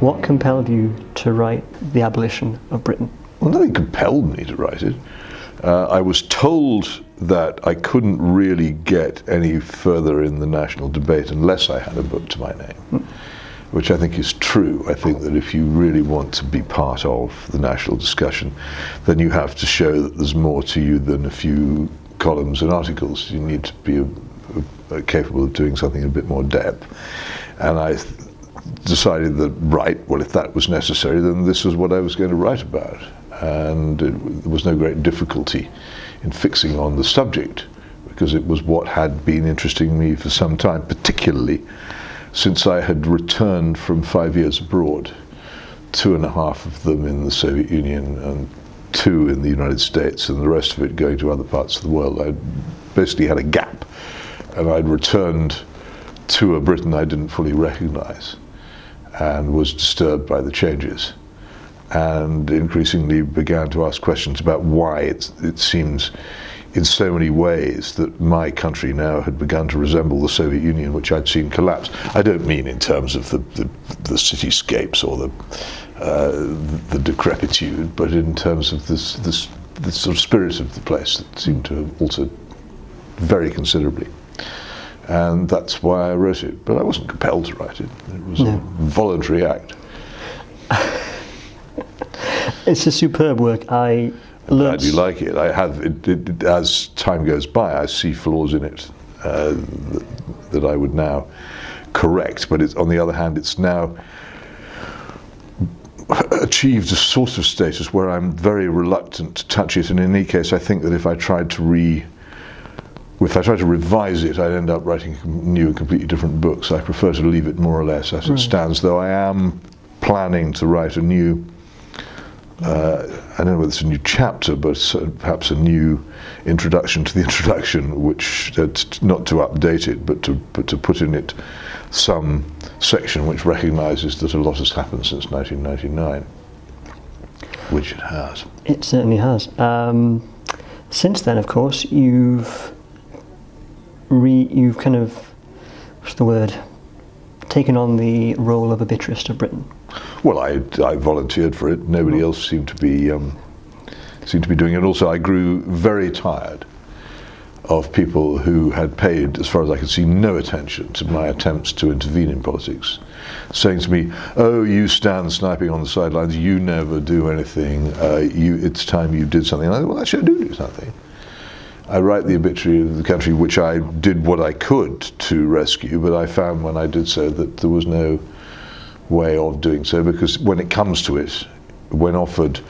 What compelled you to write The Abolition of Britain? Well, nothing compelled me to write it. I was told that I couldn't really get any further in the national debate unless I had a book to my name, which I think is true. I think that if you really want to be part of the national discussion, then you have to show that there's more to you than a few columns and articles. You need to be capable of doing something in a bit more depth. And I decided that, right, well, if that was necessary, then this was what I was going to write about. And there was no great difficulty in fixing on the subject, because it was what had been interesting me for some time, particularly since I had returned from 5 years abroad, 2.5 of them in the Soviet Union and 2 in the United States, and the rest of it going to other parts of the world. I basically had a gap, and I'd returned to a Britain I didn't fully recognize and was disturbed by the changes, and increasingly began to ask questions about why it seems in so many ways that my country now had begun to resemble the Soviet Union, which I'd seen collapse. I don't mean in terms of the cityscapes or the decrepitude, but in terms of this sort of spirit of the place that seemed to have altered very considerably. And that's why I wrote it. But I wasn't compelled to write it. It was a voluntary act. It's a superb work. I'm glad you like it. I have it, as time goes by, I see flaws in it that I would now correct. But on the other hand, it's now achieved a sort of status where I'm very reluctant to touch it. And in any case, I think that if I tried to revise it, I'd end up writing new and completely different books. I prefer to leave it more or less as it stands, though I am planning to write a new, I don't know whether it's a new chapter, but perhaps a new introduction to the introduction, which, not to update it, but to put in it some section which recognises that a lot has happened since 1999, which it has. It certainly has. Since then, of course, you've kind of, what's the word, taken on the role of obituarist of Britain. Well, I volunteered for it. Nobody else seemed to be doing it. Also, I grew very tired of people who had paid, as far as I could see, no attention to my attempts to intervene in politics, saying to me, "Oh, you stand sniping on the sidelines. You never do anything. It's time you did something." And I thought, well, actually, I do something. I write the obituary of the country, which I did what I could to rescue, but I found when I did so that there was no way of doing so, because when it comes to it, when offered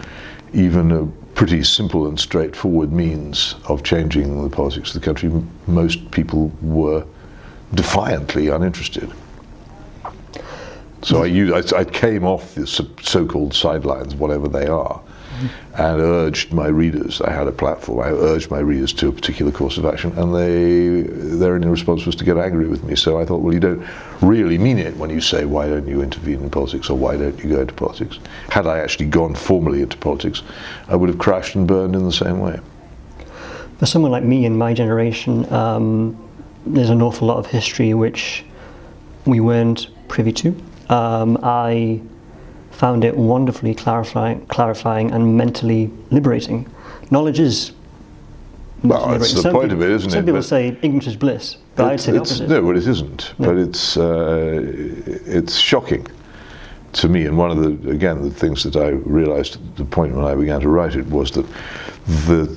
even a pretty simple and straightforward means of changing the politics of the country, most people were defiantly uninterested. So I came off the so-called sidelines, whatever they are, and urged my readers, I had a platform, I urged my readers to a particular course of action, and their only response was to get angry with me. So I thought, well, you don't really mean it when you say, why don't you intervene in politics, or why don't you go into politics? Had I actually gone formally into politics, I would have crashed and burned in the same way. For someone like me in my generation, there's an awful lot of history which we weren't privy to. I found it wonderfully clarifying and mentally liberating. Knowledge is well, that's the point of it, isn't it? Some people say ignorance is bliss, but I'd say the opposite. No, but it isn't. No. But it's shocking to me. And one of the things that I realised at the point when I began to write it was that the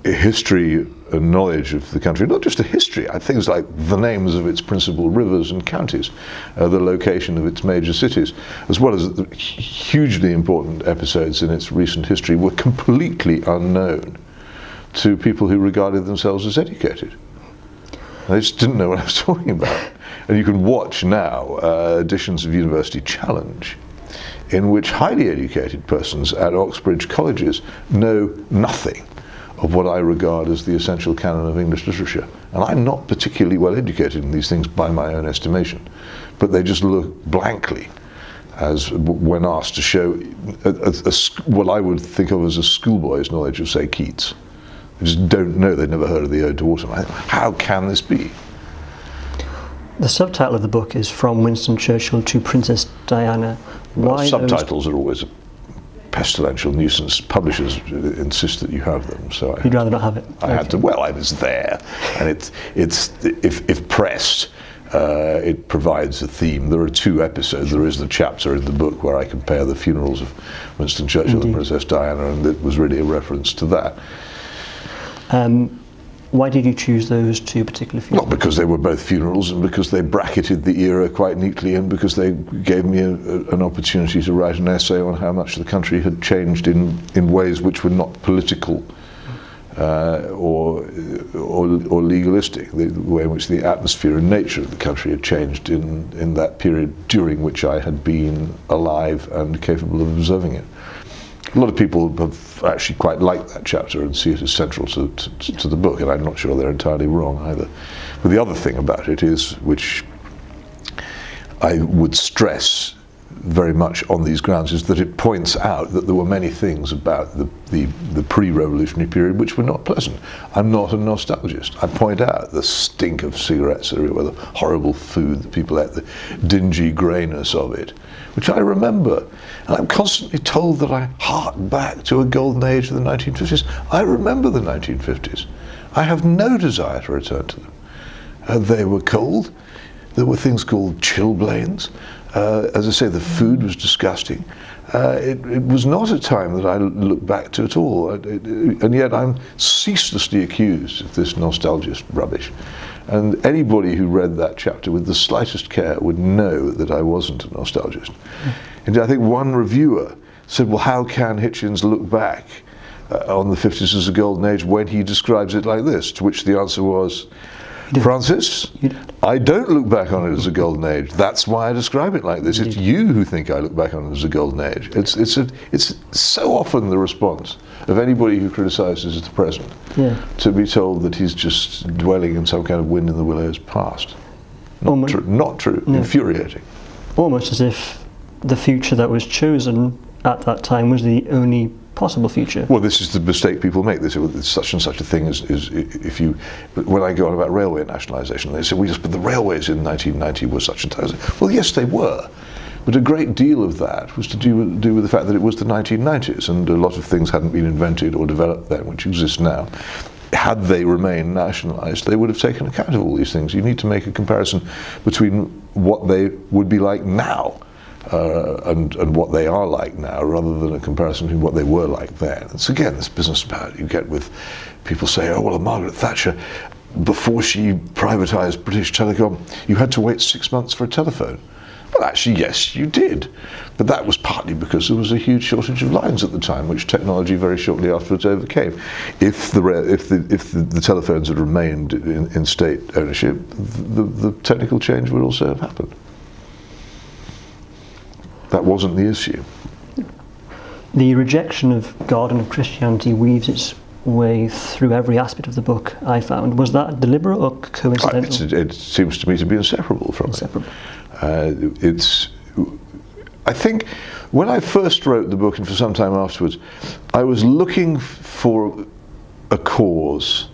history and knowledge of the country, not just a history, things like the names of its principal rivers and counties, the location of its major cities, as well as the hugely important episodes in its recent history, were completely unknown to people who regarded themselves as educated. They just didn't know what I was talking about. And you can watch now editions of University Challenge in which highly educated persons at Oxbridge colleges know nothing of what I regard as the essential canon of English literature. And I'm not particularly well educated in these things by my own estimation, but they just look blankly as when asked to show what I would think of as a schoolboy's knowledge of, say, Keats. They just don't know, they've never heard of the Ode to Autumn. How can this be? The subtitle of the book is From Winston Churchill to Princess Diana. Why subtitles are always a pestilential nuisance. Publishers insist that you have them, so You'd rather not have it. I had to. Well, I was there, and it's if pressed, it provides a theme. There are 2 episodes. There is the chapter in the book where I compare the funerals of Winston Churchill and Princess Diana, and it was really a reference to that. Why did you choose those 2 particular funerals? Well, because they were both funerals, and because they bracketed the era quite neatly, and because they gave me an opportunity to write an essay on how much the country had changed in ways which were not political or legalistic. The way in which the atmosphere and nature of the country had changed in that period during which I had been alive and capable of observing it. A lot of people have actually quite liked that chapter and see it as central to the book, and I'm not sure they're entirely wrong either. But the other thing about it is, which I would stress very much on these grounds, is that it points out that there were many things about the pre-revolutionary period which were not pleasant. I'm not a nostalgist. I point out the stink of cigarettes everywhere, the horrible food that people ate, the dingy greyness of it, which I remember. And I'm constantly told that I hark back to a golden age of the 1950s. I remember the 1950s. I have no desire to return to them. They were cold. There were things called chilblains. As I say, the food was disgusting. It was not a time that I look back to at all. And yet I'm ceaselessly accused of this nostalgia rubbish. And anybody who read that chapter with the slightest care would know that I wasn't a nostalgist. And I think one reviewer said, well, how can Hitchens look back on the 50s as a golden age when he describes it like this? To which the answer was, Francis, I don't look back on it as a golden age. That's why I describe it like this. It's you who think I look back on it as a golden age. It's so often the response of anybody who criticises the present to be told that he's just dwelling in some kind of wind in the willows past. Not true. No. Infuriating. Almost as if the future that was chosen at that time was the only possible future. Well, this is the mistake people make. They say, well, there's such and such a thing as if you, when I go on about railway nationalisation, they say, but the railways in 1990 were such and such. Well, yes, they were. But a great deal of that was to do with the fact that it was the 1990s, and a lot of things hadn't been invented or developed then, which exist now. Had they remained nationalised, they would have taken account of all these things. You need to make a comparison between what they would be like now and what they are like now, rather than a comparison between what they were like then. It's again this business about you get with people say, oh well, Margaret Thatcher, before she privatised British Telecom, you had to wait 6 months for a telephone. Well, actually, yes, you did, but that was partly because there was a huge shortage of lines at the time, which technology very shortly afterwards overcame. If the telephones had remained in state ownership, the technical change would also have happened. That wasn't the issue. The rejection of God and of Christianity weaves its way through every aspect of the book, I found. Was that deliberate or coincidental? It seems to me to be inseparable from it. I think when I first wrote the book, and for some time afterwards, I was looking for a cause.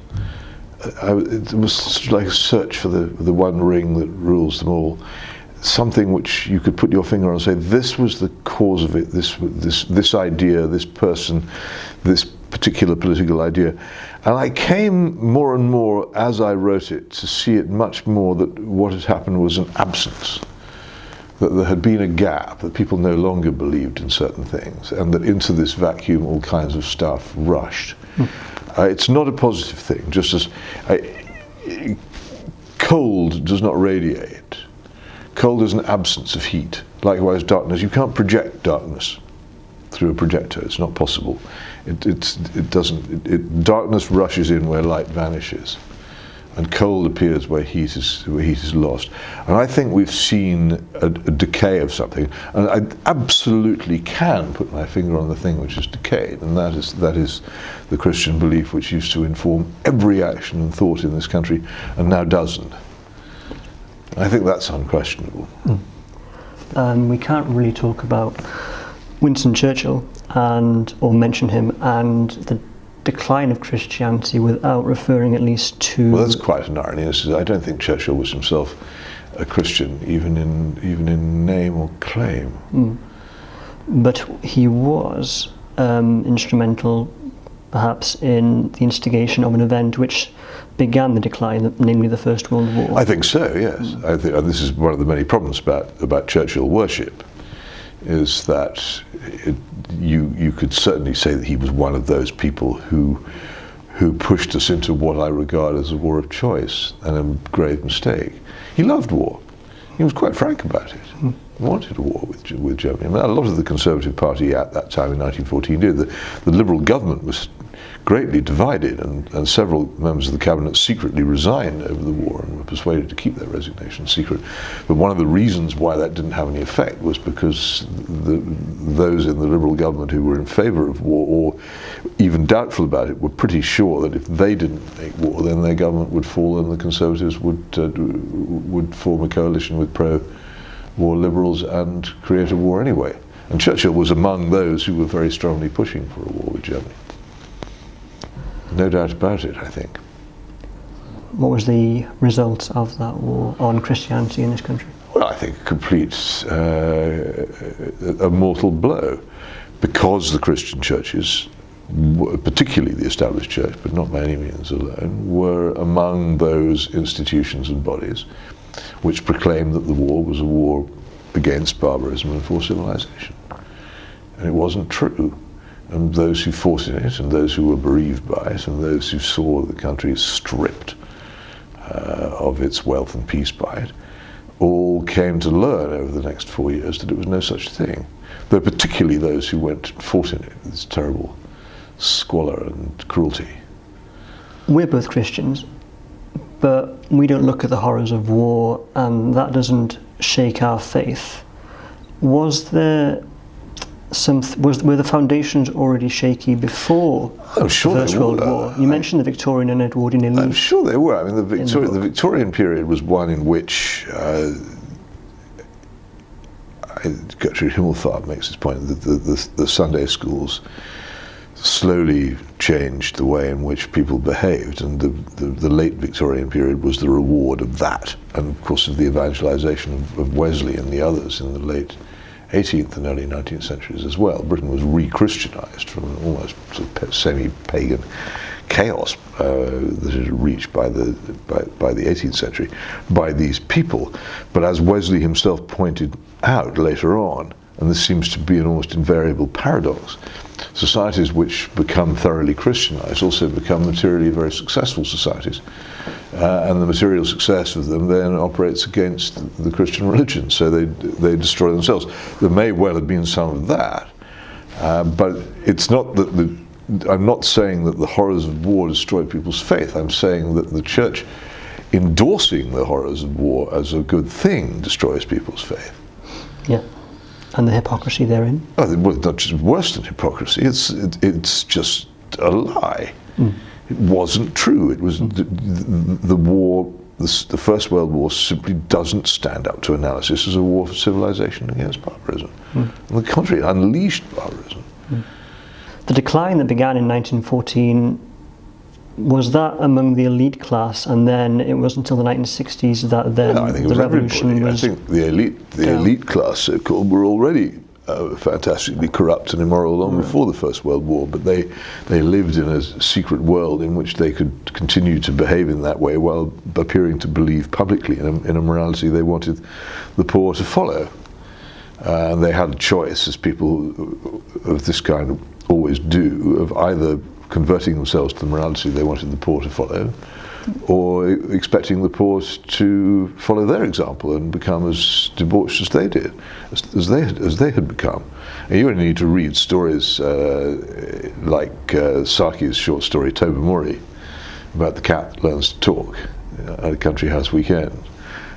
It was sort of like a search for the one ring that rules them all. Something which you could put your finger on and say, this was the cause of it, this idea, this person, this particular political idea. And I came more and more, as I wrote it, to see it much more that what had happened was an absence, that there had been a gap, that people no longer believed in certain things, and that into this vacuum all kinds of stuff rushed. It's not a positive thing, just as cold does not radiate. Cold is an absence of heat. Likewise, darkness. You can't project darkness through a projector. It's not possible. It doesn't. Darkness rushes in where light vanishes, and cold appears where heat is lost. And I think we've seen a decay of something. And I absolutely can put my finger on the thing which has decayed, and that is the Christian belief which used to inform every action and thought in this country, and now doesn't. I think that's unquestionable. We can't really talk about Winston Churchill or mention him and the decline of Christianity without referring at least to... Well, that's quite an irony. I don't think Churchill was himself a Christian, even in name or claim. but he was instrumental, perhaps, in the instigation of an event which began the decline, namely the First World War. I think so, yes. I think, and this is one of the many problems about Churchill worship, is that you could certainly say that he was one of those people who pushed us into what I regard as a war of choice, and a grave mistake. He loved war. He was quite frank about it. He wanted a war with Germany. I mean, a lot of the Conservative Party at that time in 1914 did. The Liberal government was greatly divided, and several members of the cabinet secretly resigned over the war and were persuaded to keep their resignation secret. But one of the reasons why that didn't have any effect was because those in the Liberal government who were in favour of war, or even doubtful about it, were pretty sure that if they didn't make war, then their government would fall and the Conservatives would form a coalition with pro-war Liberals and create a war anyway. And Churchill was among those who were very strongly pushing for a war with Germany. No doubt about it, I think. What was the result of that war on Christianity in this country? Well, I think a complete, a mortal blow, because the Christian churches, particularly the established church, but not by any means alone, were among those institutions and bodies which proclaimed that the war was a war against barbarism and for civilization. And it wasn't true. And those who fought in it, and those who were bereaved by it, and those who saw the country stripped of its wealth and peace by it, all came to learn over the next 4 years that it was no such thing. Though particularly those who went and fought in it with this terrible squalor and cruelty. We're both Christians, but we don't look at the horrors of war, and that doesn't shake our faith. Was there were the foundations already shaky before I'm sure the First World War? You mentioned the Victorian and Edwardian elite. I'm sure they were. I mean, the Victorian period was one in which Gertrude Himmelfarb makes this point that the Sunday schools slowly changed the way in which people behaved, and the late Victorian period was the reward of that, and of course of the evangelization of Wesley and the others in the late 18th and early 19th centuries as well. Britain was re-Christianized from an almost sort of semi-pagan chaos that it had reached by the 18th century by these people. But as Wesley himself pointed out later on, and this seems to be an almost invariable paradox, societies which become thoroughly Christianized also become materially very successful societies. And the material success of them then operates against the Christian religion, so they destroy themselves. There may well have been some of that, but it's not that I'm not saying that the horrors of war destroy people's faith. I'm saying that the church endorsing the horrors of war as a good thing destroys people's faith. Yeah, and the hypocrisy therein. Oh, well, not just worse than hypocrisy. It's just a lie. It wasn't true. It was the war. The First World War simply doesn't stand up to analysis as a war for civilization against barbarism. On the contrary, it unleashed barbarism. The decline that began in 1914, was that among the elite class, and then it was until the 1960s that then I think it was the revolution everybody. was... I think the elite class, so-called, were already fantastically corrupt and immoral long before the First World War, but they lived in a secret world in which they could continue to behave in that way while appearing to believe publicly in a morality they wanted the poor to follow. And they had a choice, as people of this kind always do, of either converting themselves to the morality they wanted the poor to follow, or expecting the poor to follow their example and become as debauched as they did, as they had become. And you only need to read stories like Saki's short story Tobermory about the cat learns to talk at a country house weekend,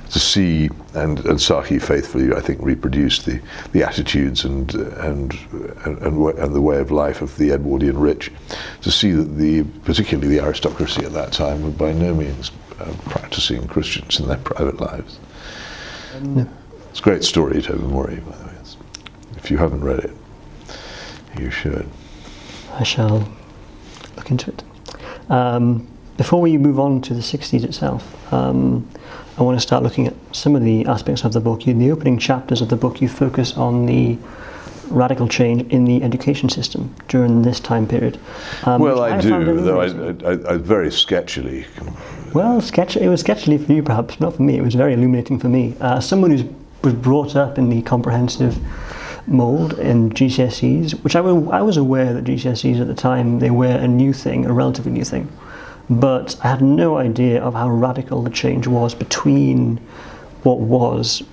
to see, and Saki faithfully, I think, reproduced the attitudes and the way of life of the Edwardian rich, to see that particularly the aristocracy at that time were by no means practicing Christians in their private lives. It's a great story, Tobermory, by the way. If you haven't read it, you should. I shall look into it. Before we move on to the 60s itself, I want to start looking at some of the aspects of the book. In the opening chapters of the book, you focus on the radical change in the education system during this time period. Well, I do, though illuminating. I very sketchily. Well, it was sketchily for you, perhaps, not for me. It was very illuminating for me. Someone who was brought up in the comprehensive mould in GCSEs, which I was aware that GCSEs at the time, they were a new thing, a relatively new thing. But I had no idea of how radical the change was between what was,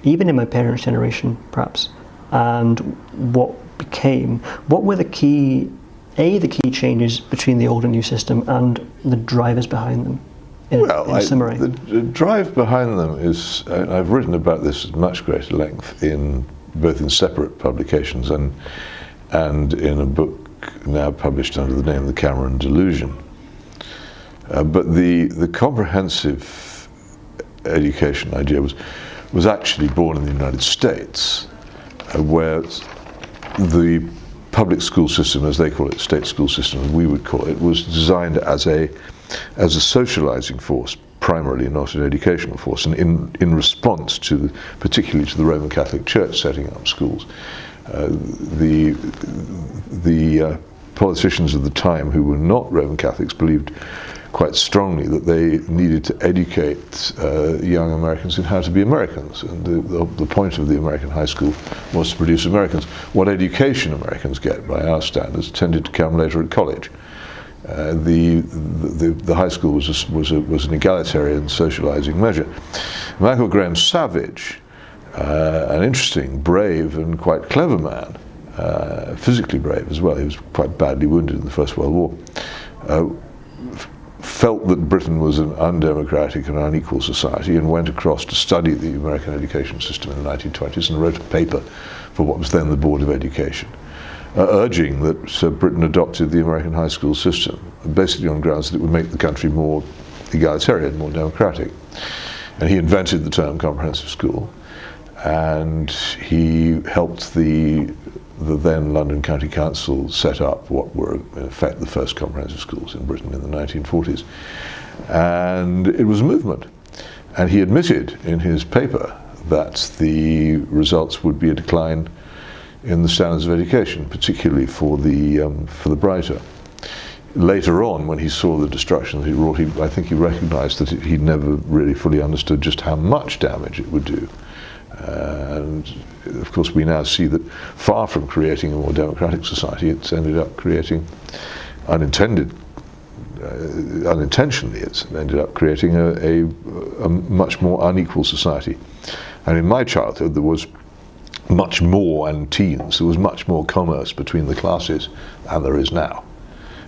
even in my parents' generation, perhaps, and what became. What were the key changes between the old and new system, and the drivers behind them? In summary. The drive behind them is, I've written about this at much greater length both in separate publications and in a book now published under the name The Cameron Delusion. But the comprehensive education idea was actually born in the United States, where the public school system, as they call it, state school system, as we would call it, was designed as a socializing force, primarily, not an educational force, and in response particularly to the Roman Catholic Church setting up schools. The politicians of the time who were not Roman Catholics believed quite strongly that they needed to educate young Americans in how to be Americans, and the point of the American high school was to produce Americans. What education Americans get by our standards tended to come later at college. The high school was an egalitarian socializing measure. Michael Graham Savage, an interesting, brave, and quite clever man, physically brave as well. He was quite badly wounded in the First World War. Felt that Britain was an undemocratic and unequal society, and went across to study the American education system in the 1920s and wrote a paper for what was then the Board of Education, urging that Britain adopted the American high school system, basically on grounds that it would make the country more egalitarian, more democratic. And he invented the term comprehensive school, and he helped the then London County Council set up what were in effect the first comprehensive schools in Britain in the 1940s. And it was a movement. And he admitted in his paper that the results would be a decline in the standards of education, particularly for the brighter. Later on, when he saw the destruction that he wrought, I think he recognized that he never really fully understood just how much damage it would do. And of course we now see that far from creating a more democratic society, it's ended up creating unintentionally it's ended up creating a much more unequal society. And in my childhood there was much more, and teens, there was much more commerce between the classes than there is now,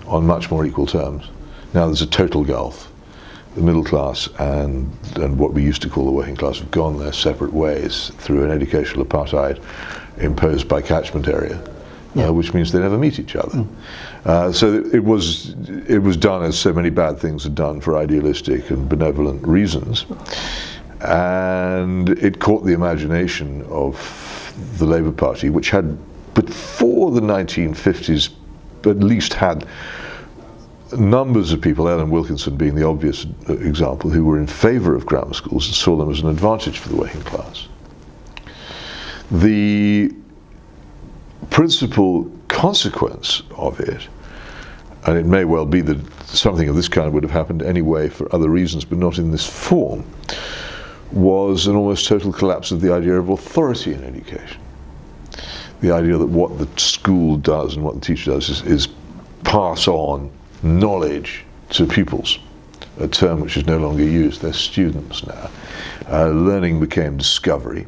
on much more equal terms. Now there's a total gulf. The middle class and what we used to call the working class have gone their separate ways through an educational apartheid imposed by catchment area, which means they never meet each other. So it was done as so many bad things are done for idealistic and benevolent reasons, and it caught the imagination of the Labour Party, which had before the 1950s at least had numbers of people, Ellen Wilkinson being the obvious example, who were in favour of grammar schools and saw them as an advantage for the working class. The principal consequence of it, and it may well be that something of this kind would have happened anyway for other reasons, but not in this form, was an almost total collapse of the idea of authority in education. The idea that what the school does and what the teacher does is pass on knowledge to pupils, a term which is no longer used. They're students now. Learning became discovery.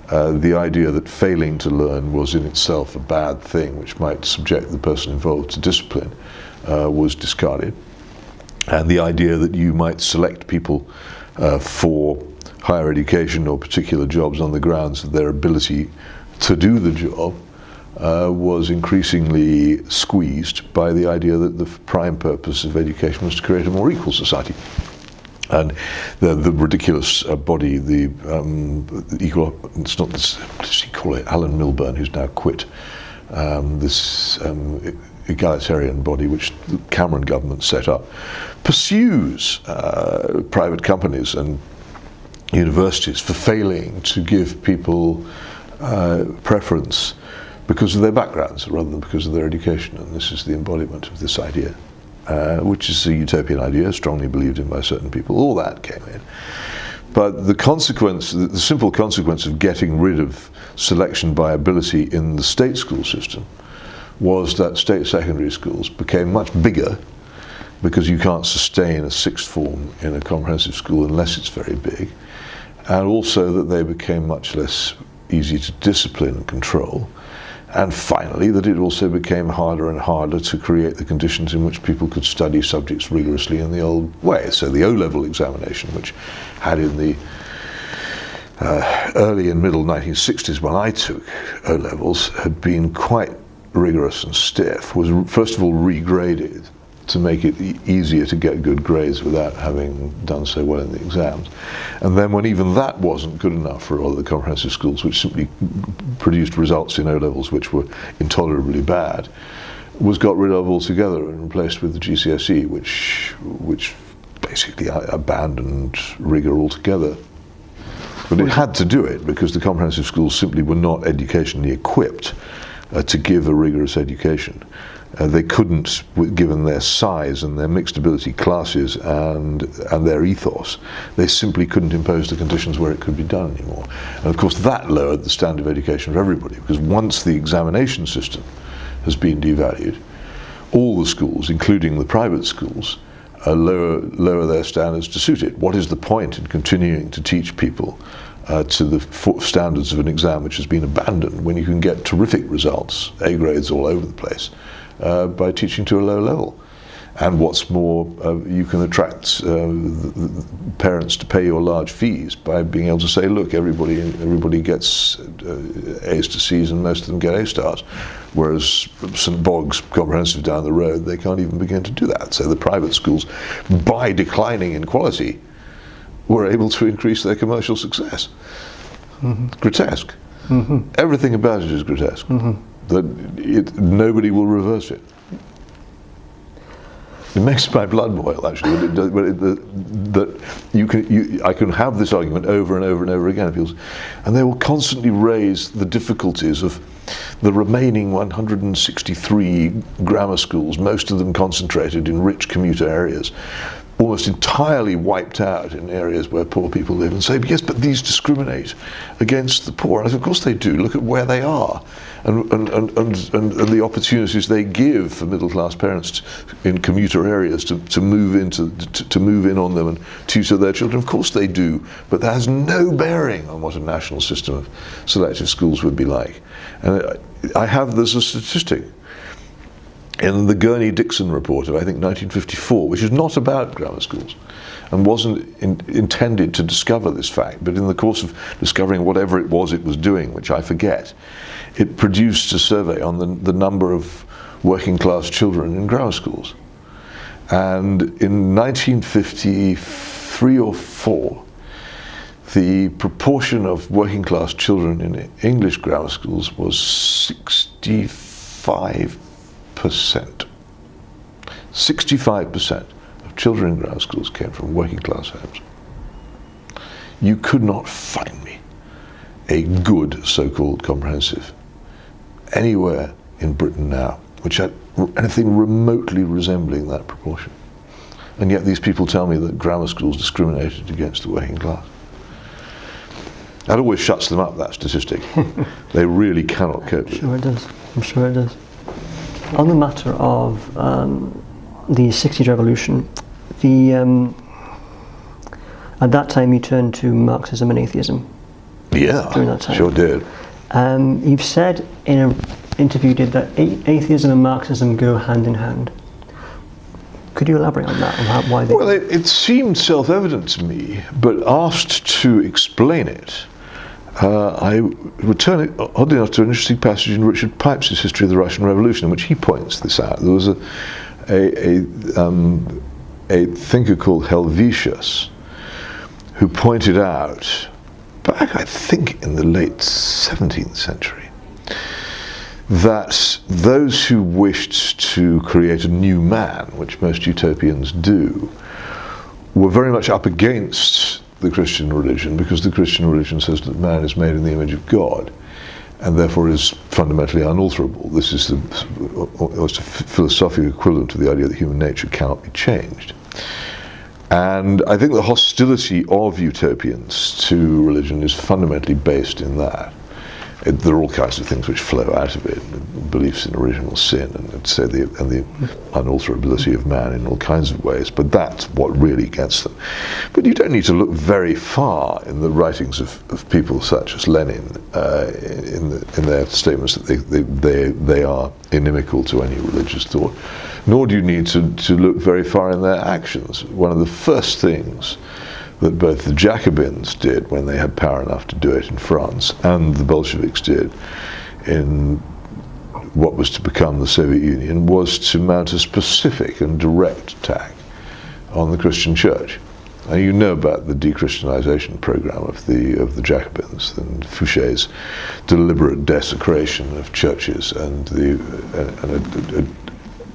The idea that failing to learn was in itself a bad thing, which might subject the person involved to discipline, was discarded. And the idea that you might select people for higher education or particular jobs on the grounds of their ability to do the job was increasingly squeezed by the idea that the prime purpose of education was to create a more equal society. And the ridiculous body, the equal, it's not this, what does he call it, Alan Milburn, who's now quit, this egalitarian body which the Cameron government set up, pursues private companies and universities for failing to give people preference because of their backgrounds rather than because of their education. And this is the embodiment of this idea, which is a utopian idea, strongly believed in by certain people. All that came in. But the consequence, the simple consequence of getting rid of selection by ability in the state school system was that state secondary schools became much bigger, because you can't sustain a sixth form in a comprehensive school unless it's very big, and also that they became much less easy to discipline and control. And finally, that it also became harder and harder to create the conditions in which people could study subjects rigorously in the old way. So the O-level examination, which had in the early and middle 1960s, when I took O-levels, had been quite rigorous and stiff, was first of all regraded to make it easier to get good grades without having done so well in the exams. And then when even that wasn't good enough for all the comprehensive schools, which simply produced results in O-levels which were intolerably bad, was got rid of altogether and replaced with the GCSE, which basically abandoned rigor altogether. But it had to do it because the comprehensive schools simply were not educationally equipped to give a rigorous education. They couldn't, given their size and their mixed ability classes and their ethos, they simply couldn't impose the conditions where it could be done anymore. And of course that lowered the standard of education of everybody, because once the examination system has been devalued, all the schools, including the private schools, lower their standards to suit it. What is the point in continuing to teach people to the standards of an exam which has been abandoned when you can get terrific results, A grades all over the place, by teaching to a low level? And what's more, you can attract the parents to pay your large fees by being able to say, look, everybody gets A's to C's and most of them get A stars, whereas St Bog's Comprehensive down the road, they can't even begin to do that. So the private schools, by declining in quality, were able to increase their commercial success. Mm-hmm. Grotesque. Mm-hmm. Everything about it is grotesque. Mm-hmm. That nobody will reverse it. It makes my blood boil, actually. I can have this argument over and over and over again, and they will constantly raise the difficulties of the remaining 163 grammar schools, most of them concentrated in rich commuter areas, almost entirely wiped out in areas where poor people live, and say, yes, but these discriminate against the poor. And I said, of course they do. Look at where they are, and the opportunities they give for middle-class parents in commuter areas to move in on them and tutor their children. Of course they do, but that has no bearing on what a national system of selective schools would be like. And there's a statistic in the Gurney-Dixon report of, I think, 1954, which is not about grammar schools and wasn't intended to discover this fact, but in the course of discovering whatever it was doing, which I forget, it produced a survey on the number of working class children in grammar schools. And in 1953 or 4, the proportion of working class children in English grammar schools was 65%. 65% of children in grammar schools came from working class homes. You could not find me a good so-called comprehensive anywhere in Britain now which had anything remotely resembling that proportion. And yet these people tell me that grammar schools discriminated against the working class. That always shuts them up, that statistic. They really cannot cope with it. I'm sure it does. On the matter of the 60s revolution, at that time you turned to Marxism and atheism. Yeah, during that time. Sure did. You've said in an interview you did that atheism and Marxism go hand in hand. Could you elaborate on that, on why they... Well, it seemed self-evident to me, but asked to explain it, I return, oddly enough, to an interesting passage in Richard Pipes' History of the Russian Revolution, in which he points this out. There was a thinker called Helvetius who pointed out, back I think in the late 17th century, that those who wished to create a new man, which most utopians do, were very much up against the Christian religion, because the Christian religion says that man is made in the image of God, and therefore is fundamentally unalterable. This is almost a philosophical equivalent to the idea that human nature cannot be changed. And I think the hostility of utopians to religion is fundamentally based in that. There are all kinds of things which flow out of it, beliefs in original sin, and the unalterability of man in all kinds of ways, but that's what really gets them. But you don't need to look very far in the writings of people such as Lenin in their statements that they are inimical to any religious thought, nor do you need to look very far in their actions. One of the first things that both the Jacobins did when they had power enough to do it in France, and the Bolsheviks did in what was to become the Soviet Union, was to mount a specific and direct attack on the Christian Church. And you know about the de-Christianization program of the Jacobins and Fouché's deliberate desecration of churches and a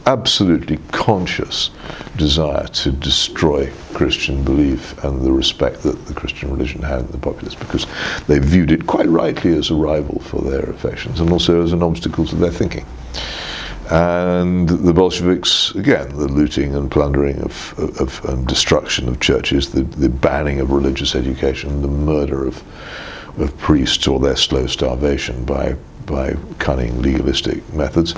absolutely conscious desire to destroy Christian belief and the respect that the Christian religion had in the populace, because they viewed it quite rightly as a rival for their affections and also as an obstacle to their thinking. And the Bolsheviks, again, the looting and plundering and destruction of churches, the banning of religious education, the murder of priests or their slow starvation by cunning legalistic methods,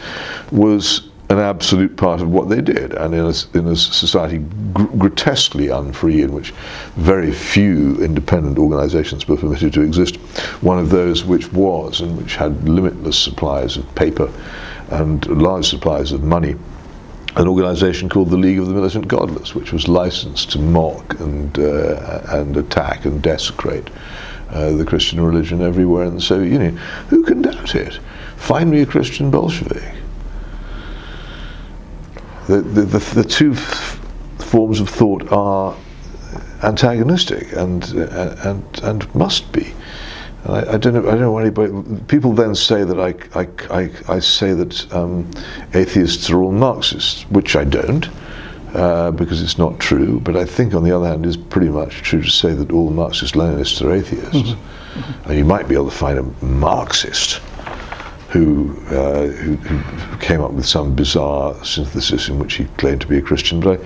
was an absolute part of what they did, and in a society grotesquely unfree, in which very few independent organizations were permitted to exist, one of those which was, and which had limitless supplies of paper and large supplies of money, an organization called the League of the Militant Godless, which was licensed to mock and attack and desecrate the Christian religion everywhere in the Soviet Union. Who can doubt it? Find me a Christian Bolshevik. The two forms of thought are antagonistic and must be. And I don't know why anybody. People then say that I say that atheists are all Marxists, which I don't, because it's not true. But I think, on the other hand, it's pretty much true to say that all Marxist-Leninists are atheists. Mm-hmm. And you might be able to find a Marxist who came up with some bizarre synthesis in which he claimed to be a Christian, but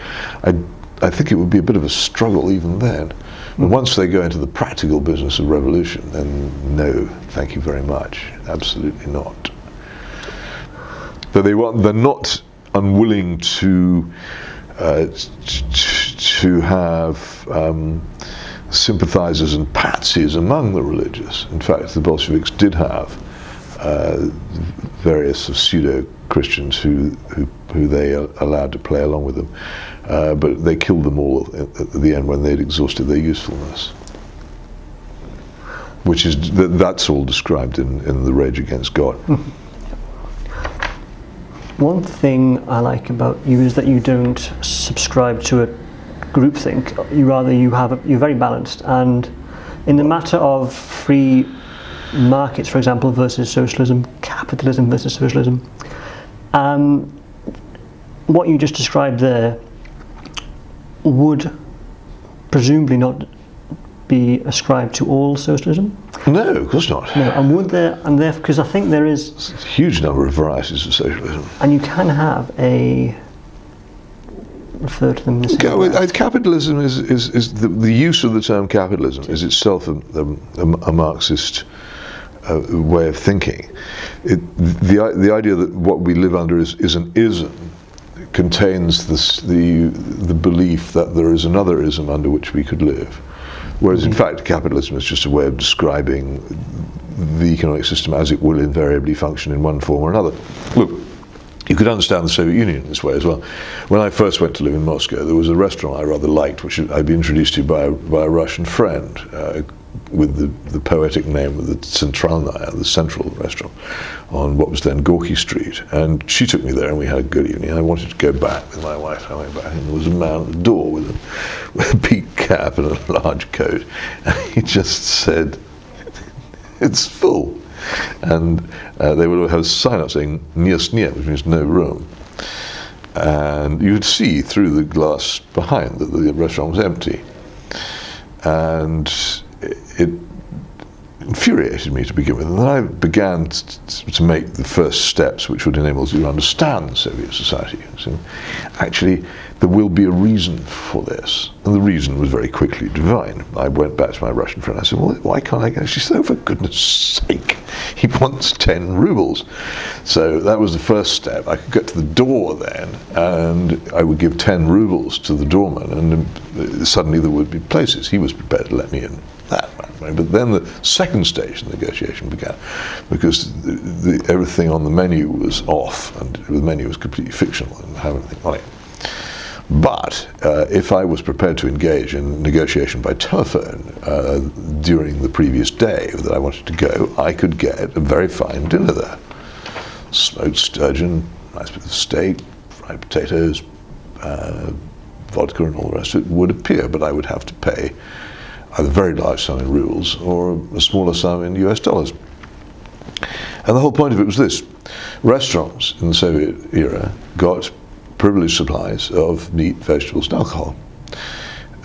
I think it would be a bit of a struggle even then. But once they go into the practical business of revolution, then no, thank you very much, absolutely not. But they're not unwilling to have sympathizers and patsies among the religious. In fact, the Bolsheviks did have various pseudo-Christians who they allowed to play along with them, but they killed them all at the end when they'd exhausted their usefulness. Which is that's all described in the Rage Against God. One thing I like about you is that you don't subscribe to a groupthink. You're very balanced, and in the matter of free markets, for example, versus socialism, capitalism versus socialism, what you just described there would presumably not be ascribed to all socialism? No, of course not. No, and would there, and therefore, because I think there is a huge number of varieties of socialism, and you can have refer to them in the same way. Capitalism is the use of the term capitalism is itself a Marxist way of thinking. The idea that what we live under is an ism contains the belief that there is another ism under which we could live, whereas in fact capitalism is just a way of describing the economic system as it will invariably function in one form or another. Look, you could understand the Soviet Union in this way as well. When I first went to live in Moscow, there was a restaurant I rather liked, which I'd been introduced to by a Russian friend, with the poetic name of the Centralnaya, the Central Restaurant, on what was then Gorky Street. And she took me there and we had a good evening. I wanted to go back with my wife. I went back and there was a man at the door with a peaked cap and a large coat. And he just said, "It's full." And they would have a sign up saying "Нет нет," which means no room. And you could see through the glass behind that the restaurant was empty. And it infuriated me to begin with. And then I began to make the first steps which would enable you to understand Soviet society. So actually, there will be a reason for this. And the reason was very quickly divine. I went back to my Russian friend. I said, well, why can't I get? She said, oh, for goodness sake, he wants 10 rubles. So that was the first step. I could get to the door then, and I would give 10 rubles to the doorman, and suddenly there would be places. He was prepared to let me in that way. But then the second stage of the negotiation began, because everything on the menu was off, and the menu was completely fictional and have anything on it. But if I was prepared to engage in negotiation by telephone during the previous day that I wanted to go, I could get a very fine dinner there. Smoked sturgeon, nice bit of steak, fried potatoes, vodka and all the rest of it would appear, but I would have to pay either a very large sum in rubles or a smaller sum in US dollars. And the whole point of it was this: restaurants in the Soviet era got privileged supplies of meat, vegetables, and alcohol,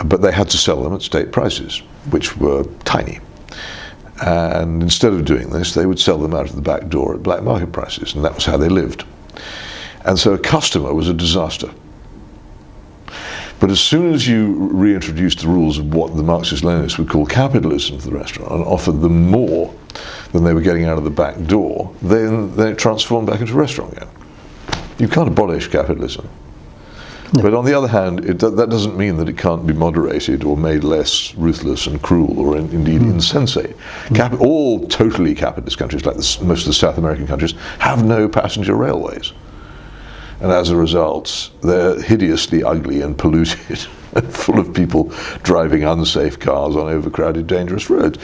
but they had to sell them at state prices, which were tiny. And instead of doing this, they would sell them out of the back door at black market prices, and that was how they lived. And so a customer was a disaster. But as soon as you reintroduced the rules of what the Marxist-Leninists would call capitalism to the restaurant and offered them more than they were getting out of the back door, then it transformed back into a restaurant again. You can't abolish capitalism. No. But on the other hand, that doesn't mean that it can't be moderated or made less ruthless and cruel or indeed insensate. All totally capitalist countries, like most of the South American countries, have no passenger railways. And as a result, they're hideously ugly and polluted and full of people driving unsafe cars on overcrowded, dangerous roads.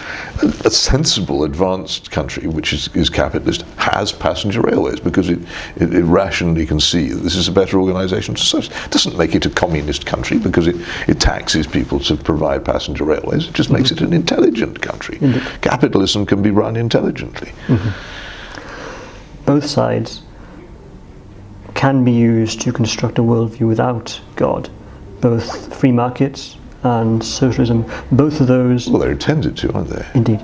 A sensible, advanced country, which is capitalist, has passenger railways because it rationally can see that this is a better organization to society. It doesn't make it a communist country because it taxes people to provide passenger railways. It just makes it an intelligent country. Indeed. Capitalism can be run intelligently. Both sides can be used to construct a worldview without God. Both free markets and socialism, both of those... Well, they're intended to, aren't they? Indeed.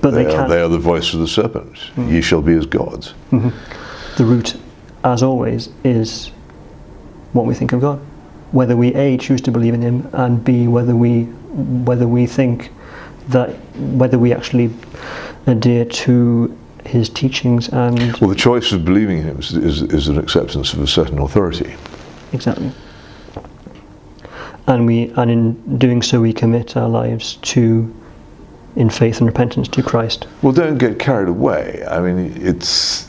But they are the voice of the serpent. Ye shall be as gods. The root, as always, is what we think of God. Whether we A, choose to believe in him, and B, whether we think that, whether we actually adhere to his teachings. And well, the choice of believing in him is an acceptance of a certain authority. Exactly. And in doing so, we commit our lives in faith and repentance to Christ. Well, don't get carried away. I mean, it's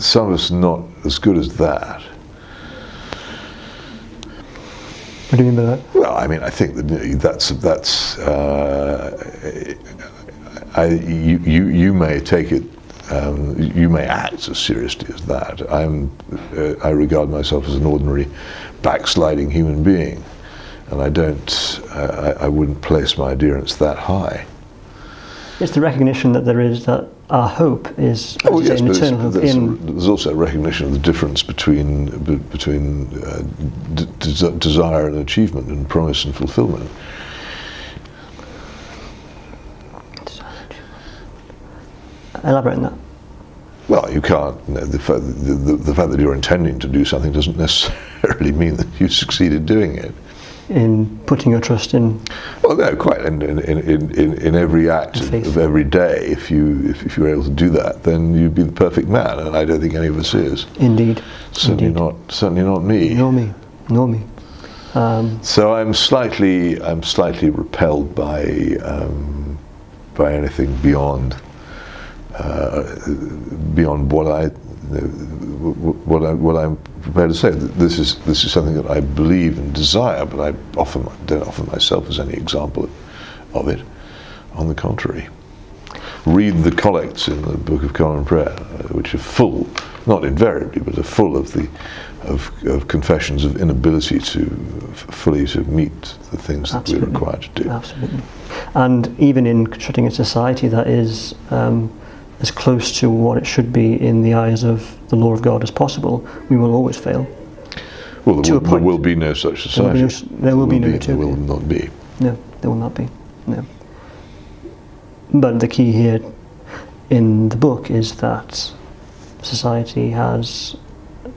some of us not as good as that. What do you mean by that? Well, I mean, I think you may take it. You may act as seriously as that. I regard myself as an ordinary, backsliding human being, and I wouldn't place my adherence that high. It's the recognition that our hope is an eternal hope. There's also a recognition of the difference between desire and achievement, and promise and fulfillment. Elaborate on that. Well, you can't. The fact that you're intending to do something doesn't necessarily mean that you succeeded doing it. In putting your trust in. Well, no, quite. In every act of every day, if you were able to do that, then you'd be the perfect man, and I don't think any of us is. Indeed. Certainly not me. Nor me. So I'm slightly repelled by anything beyond what I'm prepared to say. This is something that I believe and desire, but I don't offer myself as any example of it. On the contrary, read the collects in the Book of Common Prayer, which are full, not invariably, but are full of confessions of inability to fully to meet the things that we're required to do. Absolutely. And even in constructing a society that is as close to what it should be in the eyes of the law of God as possible, we will always fail. Well, there will be no such society. There will be no two. There will not be. No, there will not be. No. But the key here in the book is that society has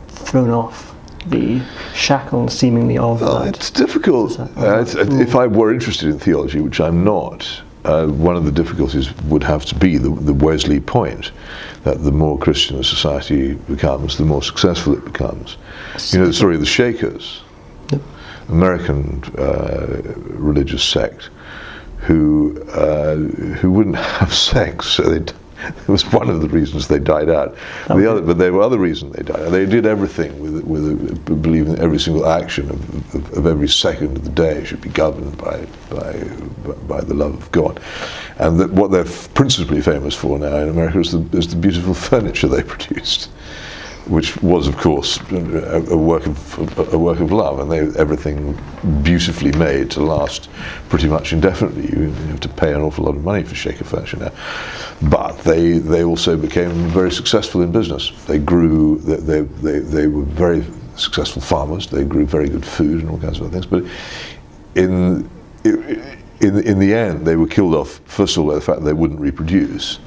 thrown off the shackles seemingly of that. It's difficult. If I were interested in theology, which I'm not, one of the difficulties would have to be the Wesley point, that the more Christian a society becomes, the more successful it becomes. You know the story of the Shakers, American religious sect, who wouldn't have sex, so it was one of the reasons they died out. But there were other reasons they died out. They did everything with believing that every single action of every second of the day should be governed by the love of God, and that what they're principally famous for now in America is the beautiful furniture they produced, which was, of course, a work of love, and everything beautifully made to last pretty much indefinitely. You have to pay an awful lot of money for Shaker furniture now, but they also became very successful in business. They grew. They were very successful farmers. They grew very good food and all kinds of other things. But in the end, they were killed off, first of all, by the fact that they wouldn't reproduce,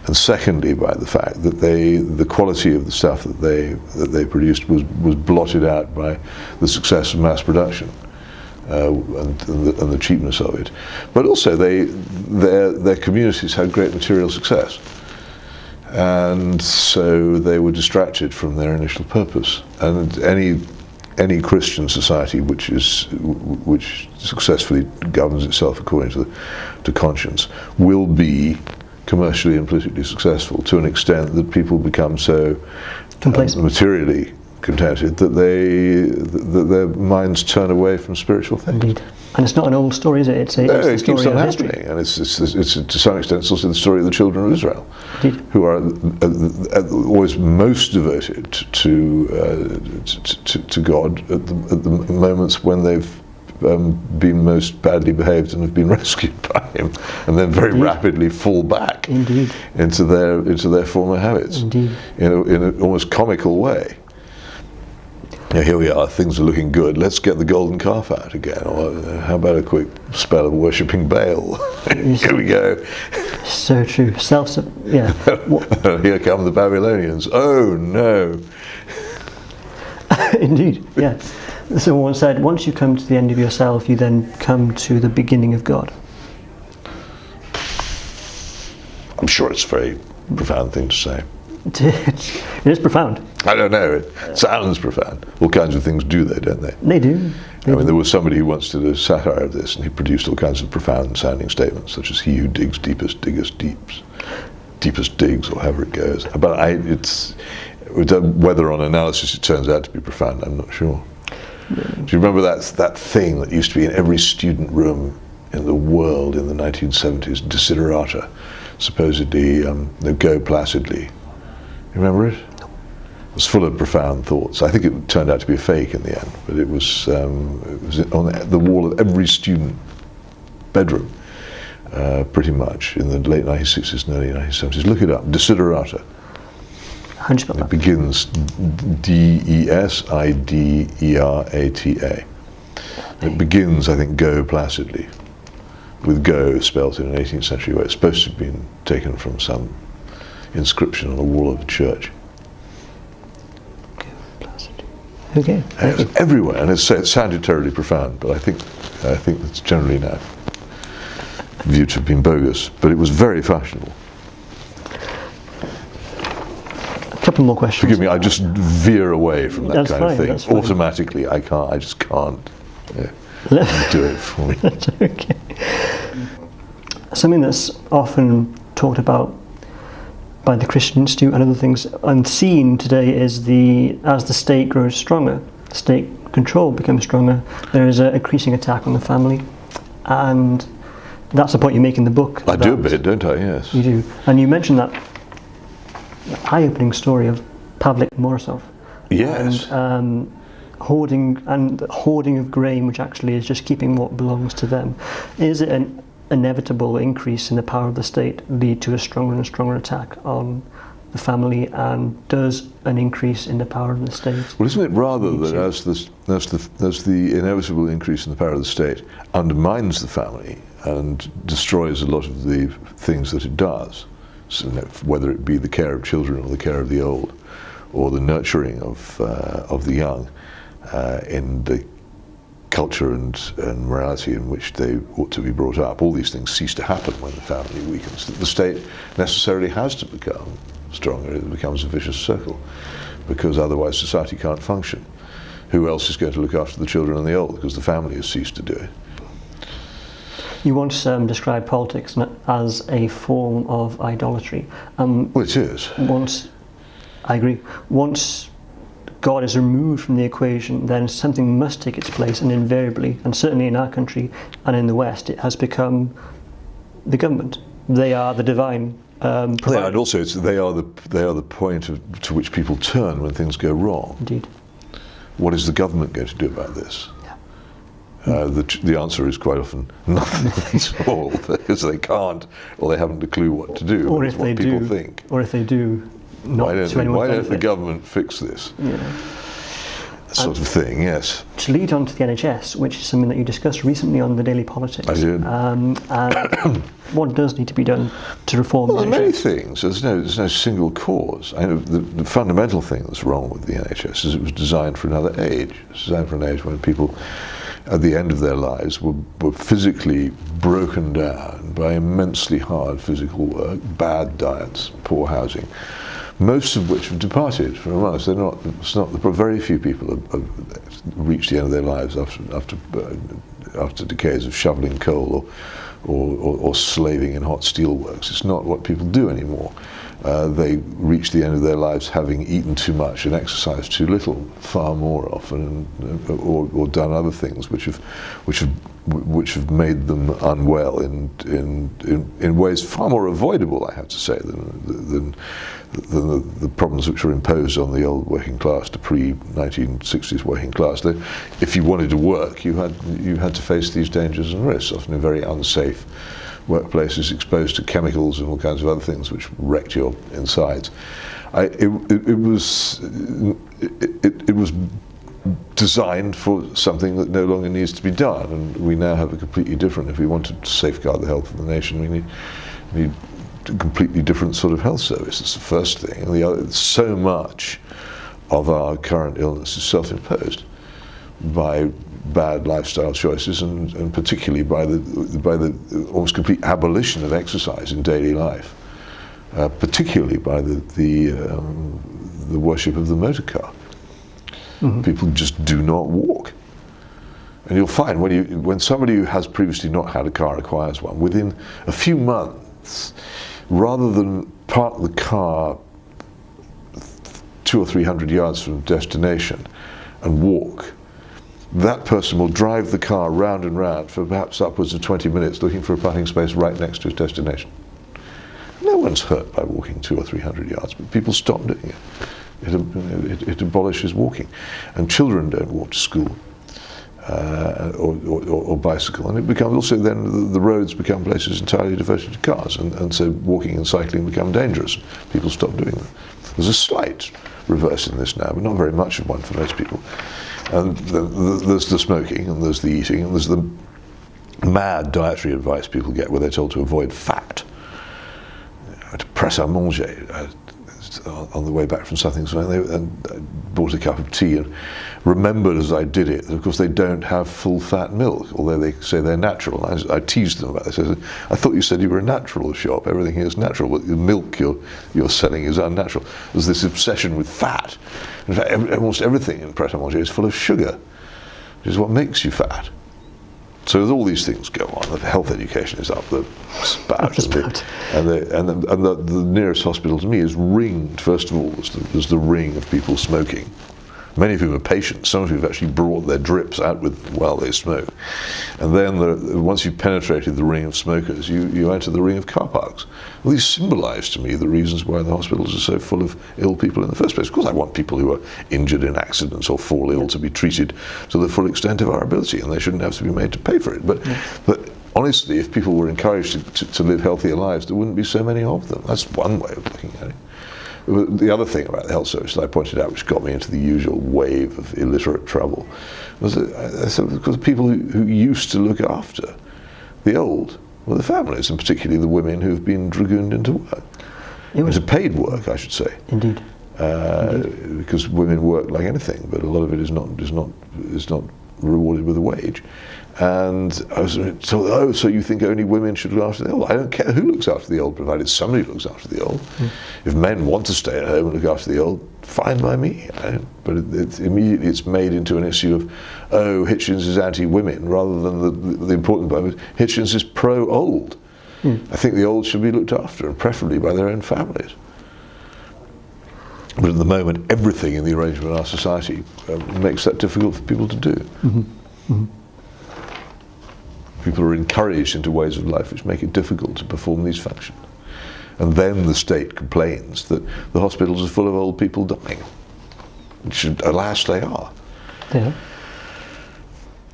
and secondly, by the fact that the quality of the stuff that they produced was blotted out by the success of mass production and the cheapness of it. But also, their communities had great material success, and so they were distracted from their initial purpose. And any Christian society which successfully governs itself according to conscience will be commercially and politically successful to an extent that people become so materially contented that their minds turn away from spiritual things. Indeed. And it's not an old story, is it? It's the story keeps on of happening, history. and it's to some extent it's also the story of the children of Israel, Indeed. who are always most devoted to God at the moments when they've been most badly behaved and have been rescued by Him, and then very rapidly fall back into their former habits. Indeed. In an almost comical way. Now, here we are, things are looking good, let's get the golden calf out again, or how about a quick spell of worshipping Baal? Here we go. So true. Yeah. Here come the Babylonians. Oh no. Indeed, yeah. Someone once said, once you come to the end of yourself, you then come to the beginning of God. I'm sure it's a very profound thing to say. It is profound. I don't know, it sounds profound. All kinds of things do they, don't they? They do. I mean, there was somebody who once did a satire of this, and he produced all kinds of profound sounding statements, such as "He who digs deepest diggest deepest digs," or however it goes. But whether on analysis it turns out to be profound, I'm not sure. Do you remember that thing that used to be in every student room in the world in the 1970s, desiderata, supposedly go placidly? You remember it? It was full of profound thoughts. I think it turned out to be a fake in the end, but it was on the wall of every student bedroom, pretty much, in the late 1960s and early 1970s. Look it up, desiderata. It begins Desiderata. It begins, I think, go placidly, with go spelt in an 18th century way. It's supposed to have been taken from some inscription on the wall of a church. Okay. And it was everywhere, and it sounded terribly profound, but I think it's generally now viewed to have been bogus. But it was very fashionable. A couple more questions. Forgive me, I just veer away from that kind of thing. That's fine. Automatically, I just can't do it for me. That's okay. Something that's often talked about by the Christian Institute and other things unseen today is as the state grows stronger, state control becomes stronger, there is an increasing attack on the family, and that's the point you make in the book. I do a bit, don't I? Yes. You do, and you mentioned that eye-opening story of Pavlik Morozov. Yes. And hoarding of grain, which actually is just keeping what belongs to them. Is it an inevitable increase in the power of the state lead to a stronger and stronger attack on the family, and does an increase in the power of the state? Well, isn't it rather that as the inevitable increase in the power of the state undermines the family, and destroys a lot of the things that it does. So, whether it be the care of children or the care of the old, or the nurturing of the young in the culture and morality in which they ought to be brought up, all these things cease to happen when the family weakens. The state necessarily has to become stronger. It becomes a vicious circle, because otherwise society can't function. Who else is going to look after the children and the old, because the family has ceased to do it? You once described politics as a form of idolatry. Well, it is. I agree. Once God is removed from the equation, then something must take its place, and invariably, and certainly in our country and in the West, it has become the government. They are the divine provider. Yeah, and also they are the point to which people turn when things go wrong. Indeed. What is the government going to do about this? The answer is quite often nothing at all, because they can't, or they haven't a clue what to do. Or if they do, think. Or if they do, not to anyone's why don't benefit. the government fix this? Yeah. Sort of thing, yes. To lead on to the NHS, which is something that you discussed recently on the Daily Politics. I did. And what does need to be done to reform Well, the there are many NHS? things. There's no single cause. The fundamental thing that's wrong with the NHS is it was designed for another age. It was designed for an age when people, at the end of their lives, were physically broken down by immensely hard physical work, bad diets, poor housing, most of which have departed from among us. Very few people have reached the end of their lives after decades of shoveling coal or slaving in hot steelworks. It's not what people do anymore. They reach the end of their lives having eaten too much and exercised too little, far more often, or done other things which have made them unwell in ways far more avoidable, I have to say, than the problems which were imposed on the old working class, the pre-1960s working class. If you wanted to work, you had to face these dangers and risks, often in very unsafe workplaces, exposed to chemicals and all kinds of other things which wrecked your insides. It was designed for something that no longer needs to be done, and we now have a completely different. If we want to safeguard the health of the nation, we need a completely different sort of health service. It's the first thing. And the other, so much of our current illness is self-imposed by bad lifestyle choices, and particularly by the almost complete abolition of exercise in daily life, particularly by the worship of the motor car. Mm-hmm. People just do not walk, and you'll find when somebody who has previously not had a car acquires one, within a few months, rather than park the car 200 or 300 yards from destination and walk, that person will drive the car round and round for perhaps upwards of 20 minutes looking for a parking space right next to his destination. No one's hurt by walking 200 or 300 yards, but people stop doing it. It abolishes walking. And children don't walk to school or bicycle. And it becomes also then the roads become places entirely devoted to cars, and so walking and cycling become dangerous. People stop doing them. There's a slight reverse in this now, but not very much of one for most people. And there's the smoking, and there's the eating, and there's the mad dietary advice people get where they're told to avoid fat. To press à manger. On the way back from something, and I bought a cup of tea and remembered as I did it that of course they don't have full fat milk, although they say they're natural. I teased them about this. I said, I thought you said you were a natural shop, everything here is natural, but the milk you're selling is unnatural. There's this obsession with fat. In fact, almost everything in pret-a-manger is full of sugar, which is what makes you fat. So there's all these things go on. The health education is up the spout, and the nearest hospital to me is ringed. First of all, there's the ring of people smoking. Many of whom are patients. Some of whom have actually brought their drips out with them while they smoke. And then once you've penetrated the ring of smokers, you enter the ring of car parks. Well, these symbolise to me the reasons why the hospitals are so full of ill people in the first place. Of course, I want people who are injured in accidents or fall ill to be treated to the full extent of our ability, and they shouldn't have to be made to pay for it. But honestly, if people were encouraged to live healthier lives, there wouldn't be so many of them. That's one way of looking at it. The other thing about the health service that I pointed out, which got me into the usual wave of illiterate trouble, was that I said, because people who used to look after The old were the families, and particularly the women who've been dragooned into work. Into paid work, I should say. Indeed. Because women work like anything, but a lot of it is not rewarded with a wage. And I was told, oh, so you think only women should look after the old? I don't care who looks after the old, provided somebody looks after the old. If men want to stay at home and look after the old, fine by me. But immediately it's made into an issue of, oh, Hitchens is anti-women, rather than the important point. Hitchens is pro-old. I think the old should be looked after, and preferably by their own families. But at the moment, everything in the arrangement of our society makes that difficult for people to do. People are encouraged into ways of life which make it difficult to perform these functions. And then the state complains that the hospitals are full of old people dying. Which, alas, they are. Yeah.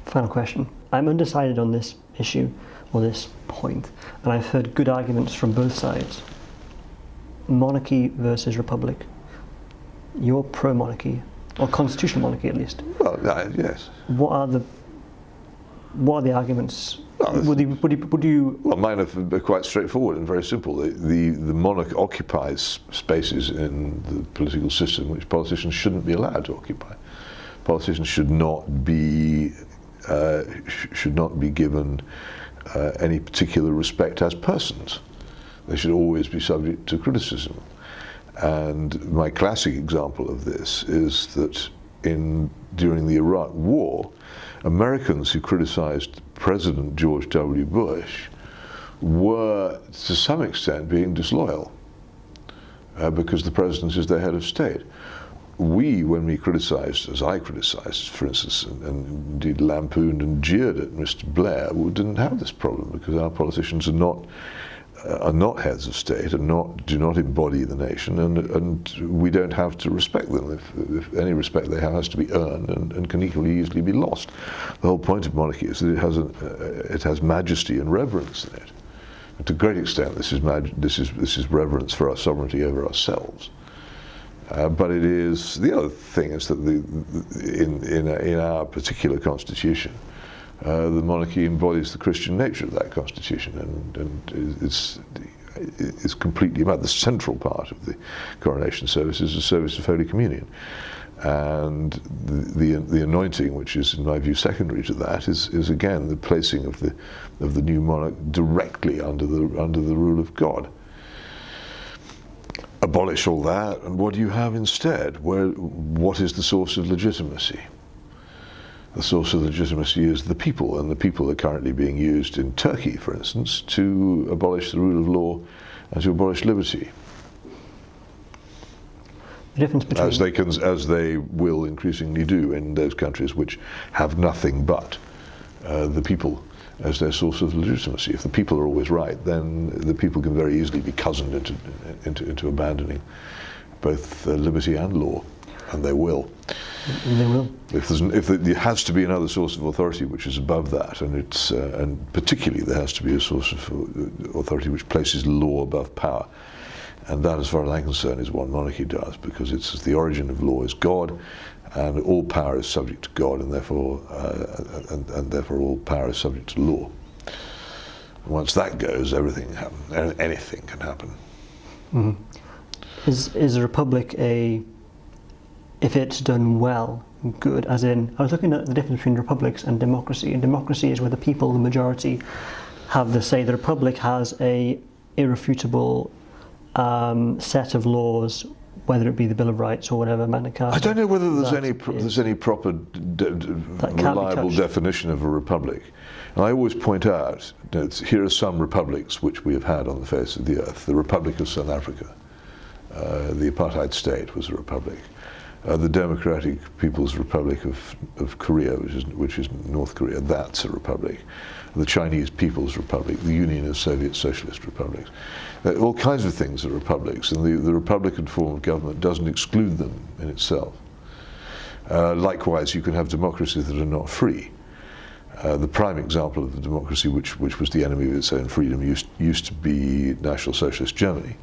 Final question. I'm undecided on this issue, or this point, and I've heard good arguments from both sides. Monarchy versus republic. You're pro-monarchy, or constitutional monarchy at least. Well, yes. What are the arguments? Would you? Well, mine are quite straightforward and very simple. The monarch occupies spaces in the political system which politicians shouldn't be allowed to occupy. Politicians should not be given any particular respect as persons. They should always be subject to criticism. And my classic example of this is that during the Iraq War, Americans who criticized President George W. Bush were, to some extent, being disloyal because the president is their head of state. When we criticized, as I criticized, for instance, and indeed lampooned and jeered at Mr. Blair, we didn't have this problem because our politicians are not heads of state and do not embody the nation, and we don't have to respect them. If any respect they have has to be earned and can equally easily be lost. The whole point of monarchy is that it has majesty and reverence in it. And to a great extent, this is reverence for our sovereignty over ourselves. But it is, the other thing is that in our particular constitution, the monarchy embodies the Christian nature of that constitution, and it's completely about the central part of the coronation service is the service of Holy Communion, and the anointing, which is in my view secondary to that, is again the placing of the new monarch directly under the rule of God. Abolish all that, and what do you have instead? What is the source of legitimacy? The source of legitimacy is the people, and the people are currently being used in Turkey, for instance, to abolish the rule of law and to abolish liberty. The difference between as they will increasingly do in those countries which have nothing but the people as their source of legitimacy. If the people are always right, then the people can very easily be cozened into abandoning both liberty and law, and they will. And they will. If there has to be another source of authority which is above that, and particularly there has to be a source of authority which places law above power, and that, as far as I'm concerned, is what monarchy does, because it's the origin of law is God, and all power is subject to God, and therefore all power is subject to law. And once that goes, everything can happen. Anything can happen. Mm-hmm. Is a republic if it's done well, good? As in, I was looking at the difference between republics and democracy. And democracy is where the people, the majority, have the say. The republic has a irrefutable set of laws, whether it be the Bill of Rights or whatever, Magna Carta. I don't know whether there's any proper reliable definition of a republic. And I always point out that here are some republics which we have had on the face of the earth. The Republic of South Africa, the apartheid state was a republic. The Democratic People's Republic of Korea, which is North Korea, that's a republic. The Chinese People's Republic, the Union of Soviet Socialist Republics. All kinds of things are republics, and the republican form of government doesn't exclude them in itself. Likewise, you can have democracies that are not free. The prime example of a democracy which was the enemy of its own freedom used to be National Socialist Germany,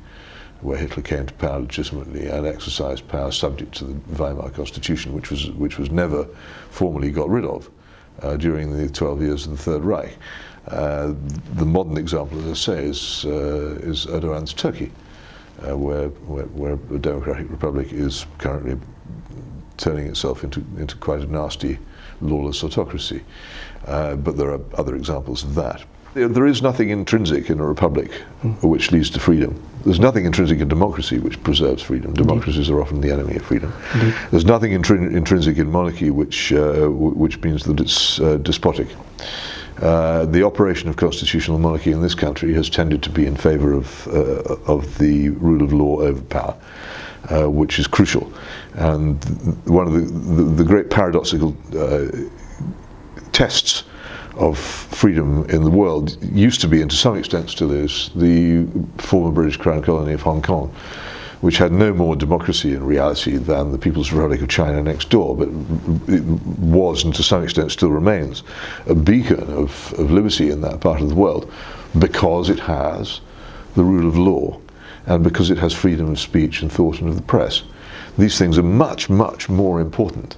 where Hitler came to power legitimately and exercised power subject to the Weimar Constitution, which was never formally got rid of during the 12 years of the Third Reich. The modern example, as I say, is Erdogan's Turkey, where the Democratic Republic is currently turning itself into quite a nasty, lawless autocracy. But there are other examples of that. There is nothing intrinsic in a republic which leads to freedom. There's nothing intrinsic in democracy which preserves freedom. Democracies are often the enemy of freedom. There's nothing intrinsic in monarchy which means that it's despotic. The operation of constitutional monarchy in this country has tended to be in favour of the rule of law over power, which is crucial. And one of the great paradoxical tests of freedom in the world used to be, and to some extent still is, the former British Crown colony of Hong Kong, which had no more democracy in reality than the People's Republic of China next door, but it was, and to some extent still remains, a beacon of liberty in that part of the world, because it has the rule of law, and because it has freedom of speech and thought and of the press. These things are much, much more important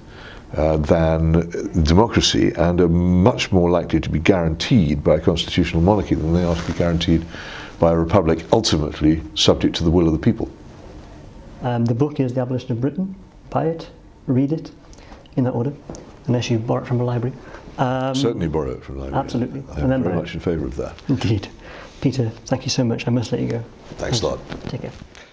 than democracy, and are much more likely to be guaranteed by a constitutional monarchy than they are to be guaranteed by a republic, ultimately subject to the will of the people. The book is The Abolition of Britain. Buy it, read it, in that order, unless you borrow it from a library. Certainly borrow it from a library. Absolutely. I'm very much in favour of that. Indeed. Peter, thank you so much. I must let you go. Thanks a lot. Take care.